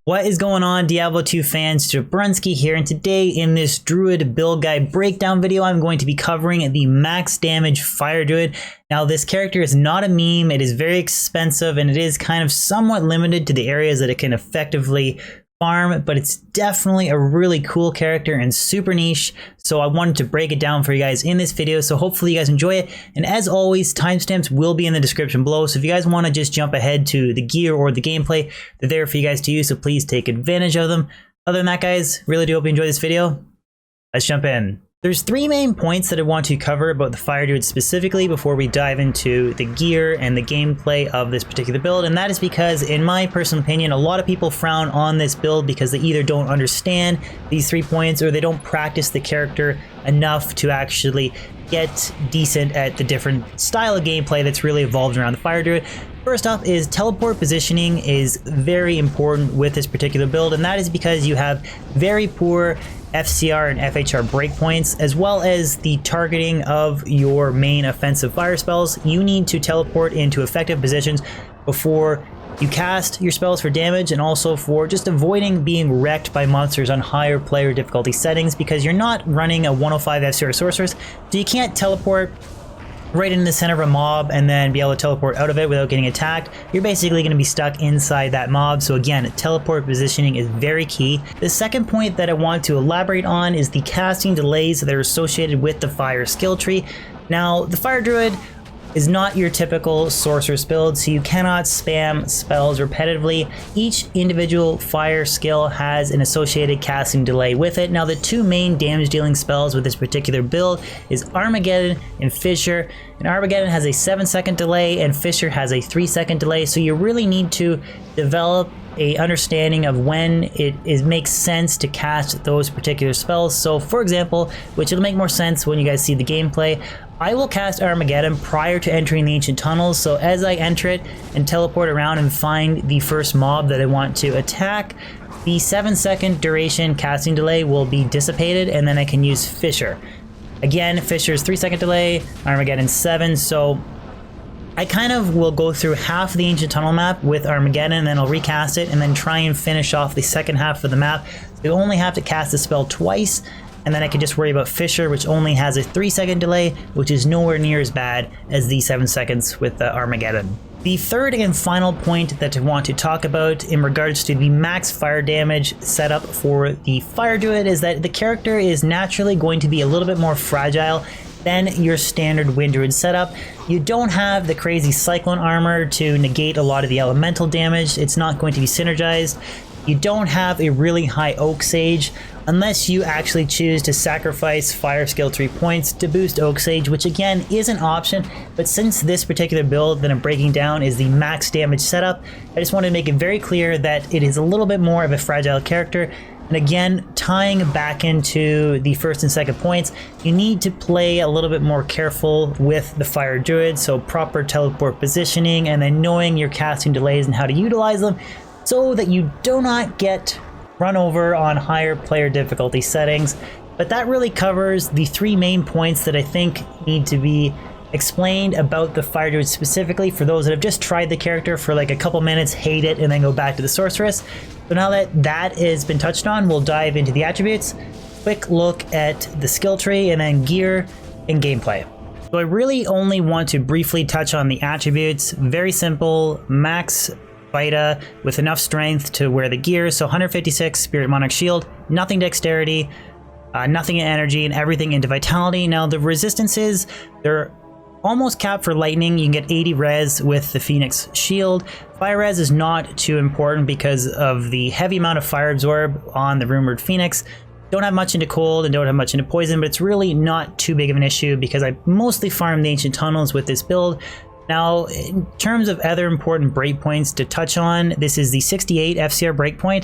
What is going on, Diablo 2 fans? Jabrunsky here, and today in this Druid build guide breakdown video, I'm going to be covering the max damage Fire Druid. Now, this character is not a meme, it is very expensive, and it is kind of somewhat limited to the areas that it can effectively farm, but it's definitely a really cool character and super niche, so I wanted to break it down for you guys in this video, so hopefully you guys enjoy it. And as always, timestamps will be in the description below, so if you guys want to just jump ahead to the gear or the gameplay, they're there for you guys to use, so please take advantage of them. Other than that, guys, really do hope you enjoy this video. Let's jump in. There's three main points that I want to cover about the Fire Druid specifically before we dive into the gear and the gameplay of this particular build, and that is because, in my personal opinion, a lot of people frown on this build because they either don't understand these 3 points or they don't practice the character enough to actually get decent at the different style of gameplay that's really evolved around the Fire Druid. First off is teleport positioning is very important with this particular build, and that is because you have very poor FCR and FHR breakpoints, as well as the targeting of your main offensive fire spells. You need to teleport into effective positions before you cast your spells for damage, and also for just avoiding being wrecked by monsters on higher player difficulty settings, because you're not running a 105 FCR sorceress, so you can't teleport right in the center of a mob and then be able to teleport out of it without getting attacked. You're basically going to be stuck inside that mob. So again, teleport positioning is very key. The second point that I want to elaborate on is the casting delays that are associated with the fire skill tree. Now, the Fire Druid is not your typical sorceress build, so you cannot spam spells repetitively. Each individual fire skill has an associated casting delay with it. Now, the two main damage dealing spells with this particular build is Armageddon and Fissure, and Armageddon has a 7-second delay and Fissure has a 3-second delay, so you really need to develop a understanding of when it makes sense to cast those particular spells. So for example, which will make more sense when you guys see the gameplay, I will cast Armageddon prior to entering the ancient tunnels, so as I enter it and teleport around and find the first mob that I want to attack, the 7-second duration casting delay will be dissipated, and then I can use Fissure. Again, Fissure's 3-second delay, Armageddon 7, so I kind of will go through half the ancient tunnel map with Armageddon, and then I'll recast it and then try and finish off the second half of the map. So you only have to cast the spell twice, and then I can just worry about Fissure, which only has a 3-second delay, which is nowhere near as bad as the 7 seconds with the Armageddon. The third and final point that I want to talk about in regards to the max fire damage setup for the Fire Druid is that the character is naturally going to be a little bit more fragile than your standard Wind Druid setup. You don't have the crazy Cyclone armor to negate a lot of the elemental damage. It's not going to be synergized. You don't have a really high Oak Sage unless you actually choose to sacrifice Fire Skill 3 points to boost Oak Sage, which again is an option, but since this particular build that I'm breaking down is the max damage setup, I just want to make it very clear that it is a little bit more of a fragile character. And again, tying back into the first and second points, you need to play a little bit more careful with the Fire Druid, so proper teleport positioning and then knowing your casting delays and how to utilize them so that you do not get run over on higher player difficulty settings. But that really covers the three main points that I think need to be explained about the Fire Druid specifically for those that have just tried the character for like a couple minutes, hate it, and then go back to the sorceress. So now that that has been touched on, we'll dive into the attributes, quick look at the skill tree, and then gear and gameplay. So I really only want to briefly touch on the attributes. Very simple, max Vita with enough strength to wear the gear, so 156 Spirit Monarch Shield, nothing dexterity, nothing in energy, and everything into vitality. Now the resistances, they're almost capped for lightning. You can get 80 res with the Phoenix Shield. Fire res is not too important because of the heavy amount of fire absorb on the Rumored Phoenix. Don't have much into cold and don't have much into poison, but it's really not too big of an issue because I mostly farm the ancient tunnels with this build. Now, in terms of other important breakpoints to touch on, this is the 68 FCR breakpoint.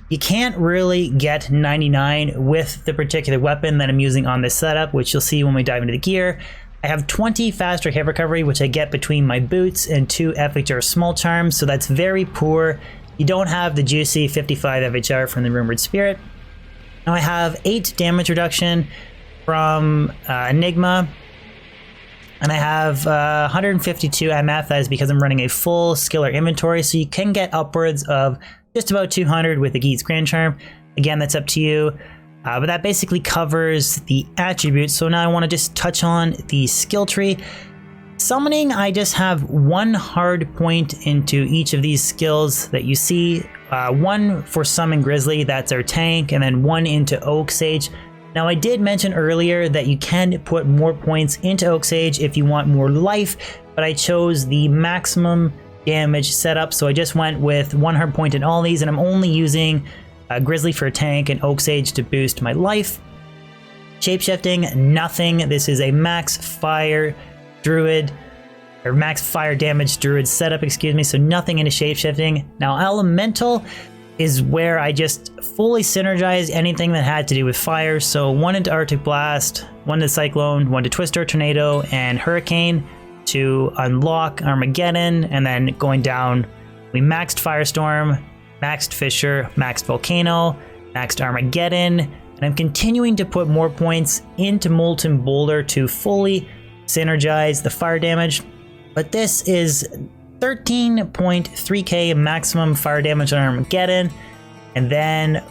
You can't really get 99 with the particular weapon that I'm using on this setup, which you'll see when we dive into the gear. I have 20 faster hit recovery, which I get between my boots, and 2 FHR small charms, so that's very poor. You don't have the juicy 55 FHR from the Rumored Spirit. Now I have 8 damage reduction from Enigma, and I have 152 MF. That is because I'm running a full skiller inventory, so you can get upwards of just about 200 with the Geat's Grand Charm. Again, that's up to you. But that basically covers the attributes. So now I want to just touch on the skill tree. Summoning, I just have one hard point into each of these skills that you see. One for Summon Grizzly, that's our tank, and then one into Oak Sage. Now I did mention earlier that you can put more points into Oak Sage if you want more life, but I chose the maximum damage setup, so I just went with one hard point in all these, and I'm only using Grizzly for a tank and Oak Sage to boost my life. Shapeshifting, nothing. This is a max fire druid, or max fire damage druid setup, excuse me, so nothing into shapeshifting. Now elemental is where I just fully synergized anything that had to do with fire, so one into Arctic Blast, one to Cyclone, one to Twister, Tornado, and Hurricane to unlock Armageddon, and then going down, we maxed Firestorm, maxed Fissure, maxed Volcano, maxed Armageddon, and I'm continuing to put more points into Molten Boulder to fully synergize the fire damage. But this is 13.3k maximum fire damage on Armageddon, and then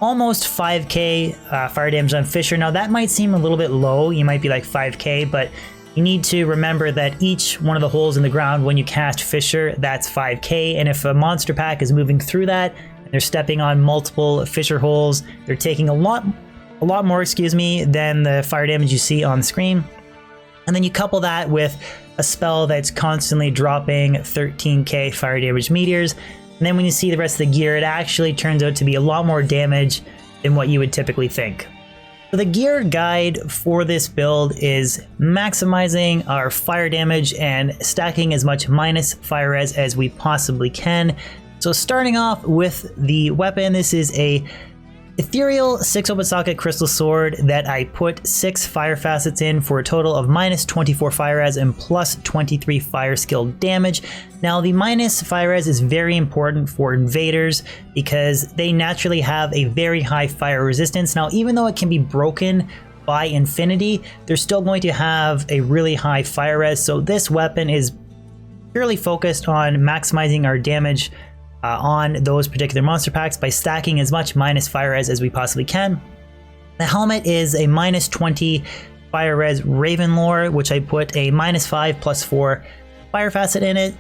almost 5k fire damage on Fissure. Now that might seem a little bit low, you might be like 5k, but you need to remember that each one of the holes in the ground when you cast Fissure, that's 5k, and if a monster pack is moving through that, and they're stepping on multiple Fissure holes, they're taking a lot more, excuse me, than the fire damage you see on the screen. And then you couple that with a spell that's constantly dropping 13k fire damage meteors. And then when you see the rest of the gear, it actually turns out to be a lot more damage than what you would typically think. So the gear guide for this build is maximizing our fire damage and stacking as much minus fire res as we possibly can. So starting off with the weapon, this is a Ethereal 6 open socket crystal sword that I put 6 fire facets in for a total of minus 24 fire res and plus 23 fire skill damage. Now the minus fire res is very important for invaders because they naturally have a very high fire resistance. Now even though it can be broken by infinity, they're still going to have a really high fire res. So this weapon is purely focused on maximizing our damage on those particular monster packs by stacking as much minus fire res as we possibly can. The helmet is a minus 20 fire res Raven Lore, which I put a minus 5 plus 4 fire facet in it.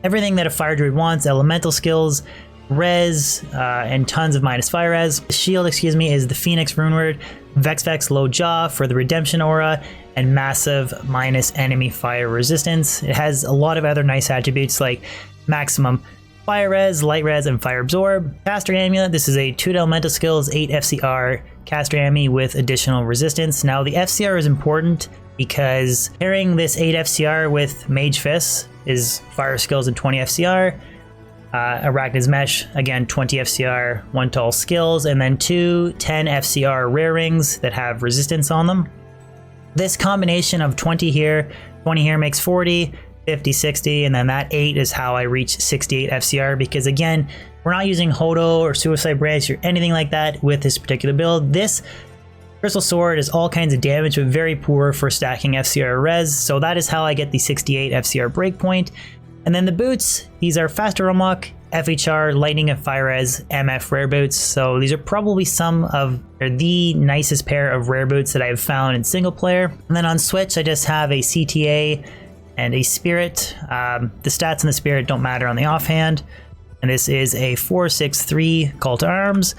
Everything that a fire druid wants, elemental skills, res, and tons of minus fire res. The shield, excuse me, is the Phoenix Runeward, Vex Low Jaw for the Redemption Aura, and massive minus enemy fire resistance. It has a lot of other nice attributes like maximum fire res, light res, and fire absorb. Caster Amulet, this is a 2 elemental skills, 8 FCR caster Ami with additional resistance. Now the FCR is important because pairing this 8 FCR with Mage Fist is fire skills and 20 FCR. Arachnid's Mesh, again 20 FCR, 1 to all skills, and then 2 10 FCR rare rings that have resistance on them. This combination of 20 here, 20 here makes 40, 50, 60, and then that 8 is how I reach 68 FCR, because again, we're not using Hodo or Suicide Branch or anything like that with this particular build. This Crystal Sword is all kinds of damage, but very poor for stacking FCR res, so that is how I get the 68 FCR breakpoint. And then the boots, these are Faster Unlock, FHR, Lightning and Fire Res, MF rare boots, so these are probably some of the nicest pair of rare boots that I have found in single player. And then on Switch, I just have a CTA and a Spirit. The stats in the Spirit don't matter on the offhand. And this is a 463 Call to Arms.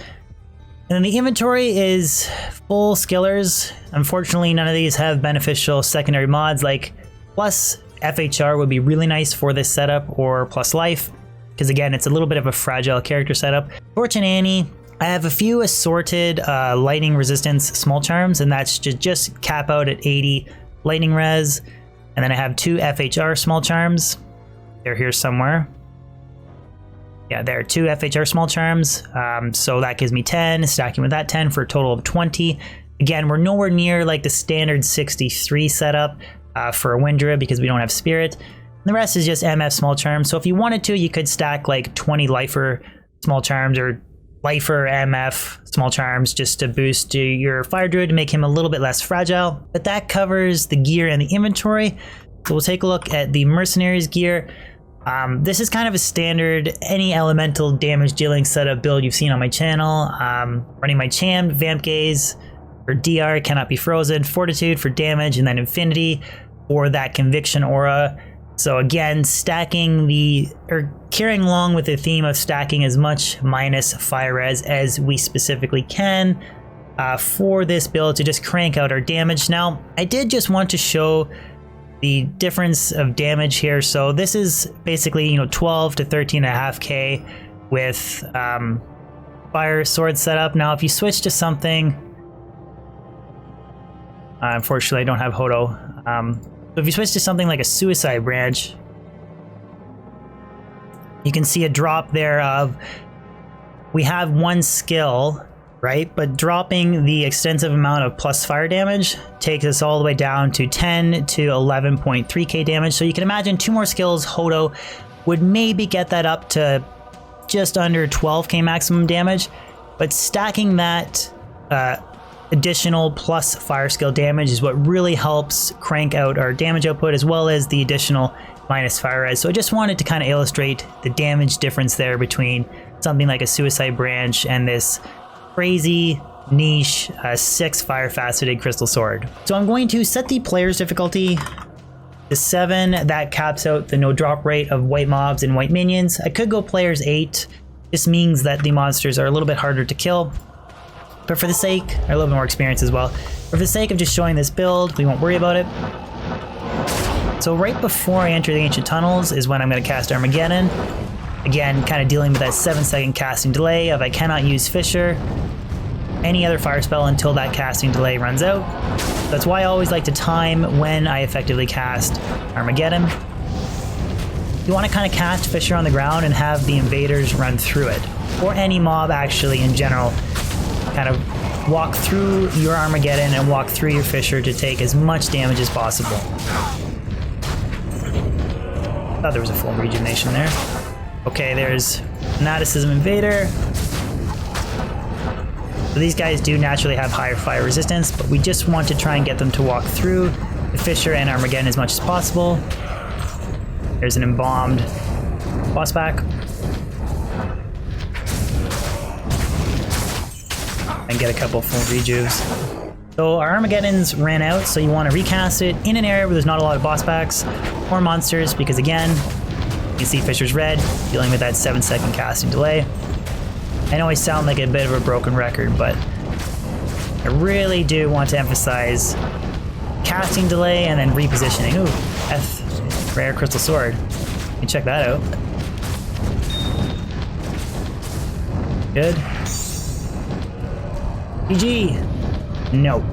And then the inventory is full skillers. Unfortunately, none of these have beneficial secondary mods, like plus FHR would be really nice for this setup, or plus life, because again, it's a little bit of a fragile character setup. Fortune Annie, I have a few assorted lightning resistance small charms, and that's just cap out at 80 lightning res. And then I have 2 FHR small charms. They're here somewhere. Yeah, there are 2 FHR small charms. So that gives me 10, stacking with that 10 for a total of 20. Again, we're nowhere near like the standard 63 setup for a Wind Druid because we don't have Spirit. And the rest is just MF small charms. So if you wanted to, you could stack like 20 Lifer small charms or Lifer MF small charms just to boost your Fire Druid to make him a little bit less fragile. But that covers the gear and the inventory. So we'll take a look at the Mercenaries gear. This is kind of a standard, any elemental damage dealing setup build you've seen on my channel. Running my Champ, Vamp Gaze for DR, cannot be frozen, Fortitude for damage, and then Infinity for that Conviction aura. So again, carrying along with the theme of stacking as much minus fire res as we specifically can for this build to just crank out our damage. Now, I did just want to show the difference of damage here. So this is basically, 12 to 13.5k with fire sword setup. Now, if you switch to something, unfortunately, I don't have Hodo. So if you switch to something like a Suicide Branch, you can see a drop there of, we have one skill, right? But dropping the extensive amount of plus fire damage takes us all the way down to 10 to 11.3k damage. So you can imagine 2 more skills, Hodo would maybe get that up to just under 12k maximum damage. But stacking that additional plus fire skill damage is what really helps crank out our damage output, as well as the additional minus fire res. So I just wanted to kind of illustrate the damage difference there between something like a Suicide Branch and this crazy niche 6 fire faceted crystal sword. So I'm going to set the player's difficulty to 7. That caps out the no drop rate of white mobs and white minions. I could go player's 8. This means that the monsters are a little bit harder to kill, but for the sake, or a little bit more experience as well, but for the sake of just showing this build, we won't worry about it. So right before I enter the Ancient Tunnels is when I'm going to cast Armageddon. Again, kind of dealing with that 7-second casting delay of I cannot use Fissure, any other fire spell until that casting delay runs out. That's why I always like to time when I effectively cast Armageddon. You want to kind of cast Fissure on the ground and have the invaders run through it, or any mob actually in general. Kind of walk through your Armageddon and walk through your Fissure to take as much damage as possible. Thought there was a full rejuvenation there. Okay, there's Fanaticism Invader. So these guys do naturally have higher fire resistance, but we just want to try and get them to walk through the Fissure and Armageddon as much as possible. There's an embalmed boss back. And get a couple full rejuves. So our Armageddons ran out, so you want to recast it in an area where there's not a lot of boss backs or monsters, because again, you can see Fissure's red, dealing with that 7-second casting delay. I know I sound like a bit of a broken record, but I really do want to emphasize casting delay and then repositioning. Ooh, F, rare crystal sword. You can check that out. Good. GG. No.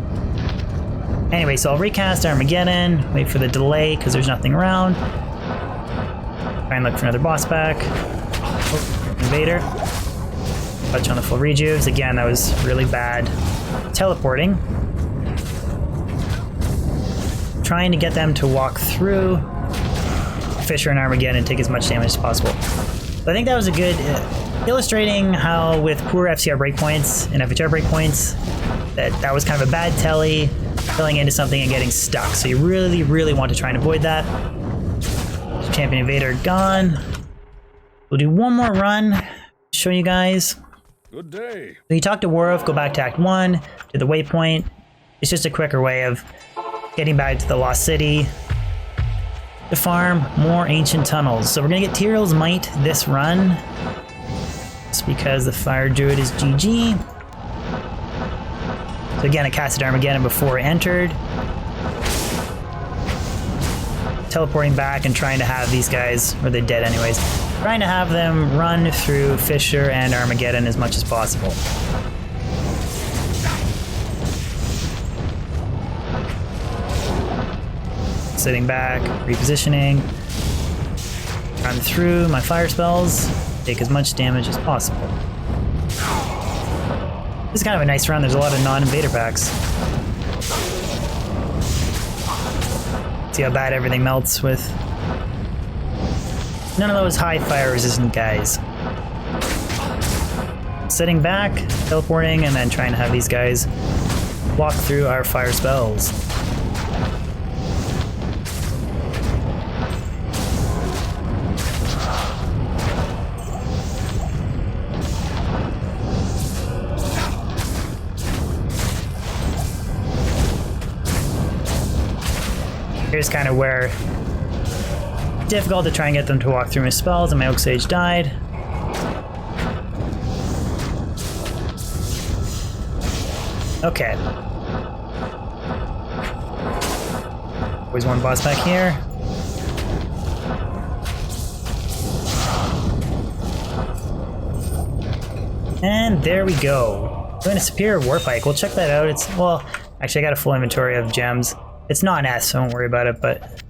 Anyway, so I'll recast Armageddon, wait for the delay because there's nothing around. Try and look for another boss back. Oh, invader. Touch on the full rejuves. Again, that was really bad. Teleporting. Trying to get them to walk through Fissure and Armageddon and take as much damage as possible. So I think that was a good illustrating how with poor FCR breakpoints and FHR breakpoints, that was kind of a bad telly, filling into something and getting stuck. So you really, really want to try and avoid that. Champion Invader gone. We'll do one more run, show you guys. Good day. So you talk to Waruf, go back to Act 1, to the waypoint. It's just a quicker way of getting back to the Lost City to farm more Ancient Tunnels. So we're gonna get Tyrell's Might this run, just because the Fire Druid is GG. So again, I casted Armageddon before I entered. Teleporting back and trying to have these guys, or they're dead anyways, trying to have them run through Fissure and Armageddon as much as possible. Sitting back, repositioning, run through my fire spells, take as much damage as possible. This is kind of a nice run. There's a lot of non-invader packs. See how bad everything melts with none of those high fire resistant guys. Sitting back, teleporting, and then trying to have these guys walk through our fire spells. here's kind of where difficult to try and get them to walk through my spells, and my Oak Sage died. Okay. Always one boss back here. And there we go. Doing a Superior Warpike. We'll check that out. It's, well, actually I got a full inventory of gems. It's not an S, so don't worry about it, but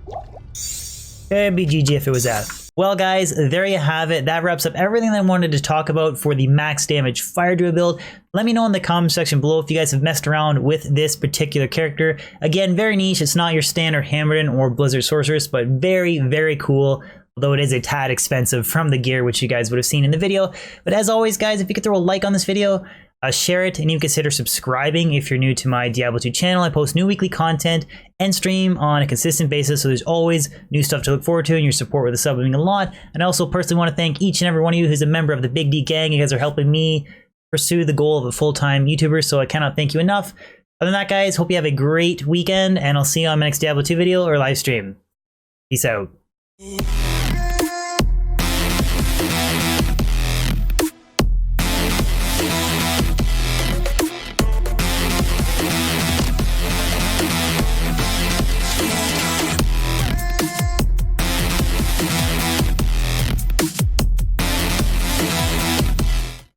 it'd be GG if it was S. Well guys, there you have it. That wraps up everything that I wanted to talk about for the max damage fire druid build. Let me know in the comment section below if you guys have messed around with this particular character. Again, very niche. It's not your standard Hammerden or Blizzard Sorceress, but very, very cool. Although it is a tad expensive from the gear, which you guys would have seen in the video. But as always, guys, if you could throw a like on this video, share it, and even consider subscribing if you're new to my Diablo 2 channel. I post new weekly content and stream on a consistent basis, so there's always new stuff to look forward to, and your support with the sub means a lot. And I also personally want to thank each and every one of you who's a member of the Big D Gang. You guys are helping me pursue the goal of a full-time YouTuber, so I cannot thank you enough. Other than that, guys, hope you have a great weekend, and I'll see you on my next Diablo 2 video or live stream. Peace out.